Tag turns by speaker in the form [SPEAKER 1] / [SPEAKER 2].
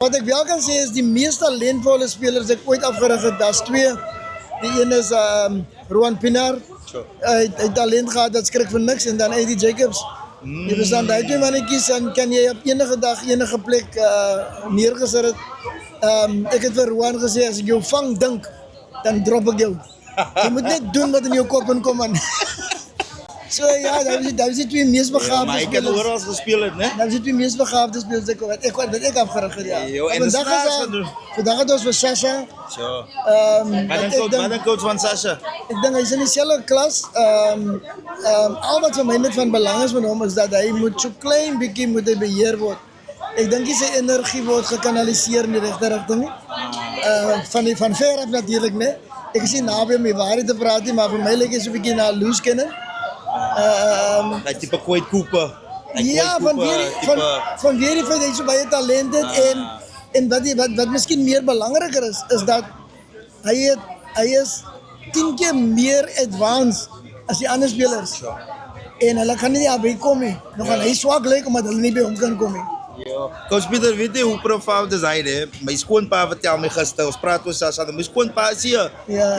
[SPEAKER 1] Wat ek wel kan sê is die mees talentvolle spelers ek ooit afgerig het, daar's twee. Die een is Rowan Pienaar. Hy talent gehad, dat skrik vir niks. En dan Eddie Jacobs. Jy verstaan, die twee mannetjies en kan jy op enige dag, enige plek neergesit het. Ek het vir Rowan gesê, as ek jou vang dink, dan drop ek jou. Jy moet net doen wat in jou kop inkom man. So ja, daar is die twee mees begaafde
[SPEAKER 2] Maar hy kan
[SPEAKER 1] spelers.
[SPEAKER 2] oral gespeel het, né?
[SPEAKER 1] Daar is die twee mees begaafde spelers wat ek afgerig het, ja.
[SPEAKER 2] Jo, en
[SPEAKER 1] Vandag
[SPEAKER 2] Sasha
[SPEAKER 1] is
[SPEAKER 2] doen.
[SPEAKER 1] vandag het ons vir Sasha.
[SPEAKER 2] So.
[SPEAKER 1] Ek
[SPEAKER 2] Wat 'n coach van Sasha?
[SPEAKER 1] Ek dink hy's in dieselfde klas. Al wat vir my net van belang is met hom is dat hy moet so klein bietjie moet hy beheer word. Ek dink sy energie word gekanaliseer in die regte rigting nie. Van ver af natuurlik, né? Ek is nie naby om die waarheid te praat nie, maar vir my lyk hy so 'n bietjie na loose cannon.
[SPEAKER 2] Hy tipe Quade Cooper.
[SPEAKER 1] Ja, van weer die feit dat hy so baie talent het en wat miskien meer belangriker is dat hy is 10 keer meer advanced as die ander spelers. En hulle kan nie daarby kom nie. Nog gaan hy swak lyk omdat hulle nie by hom kan kom nie.
[SPEAKER 2] Coach Pieter, weet jy hoe profound is hy, né? My skoonpa vertel my gister, ons praat oor Sasha, my skoonpa is hier.
[SPEAKER 1] Ja.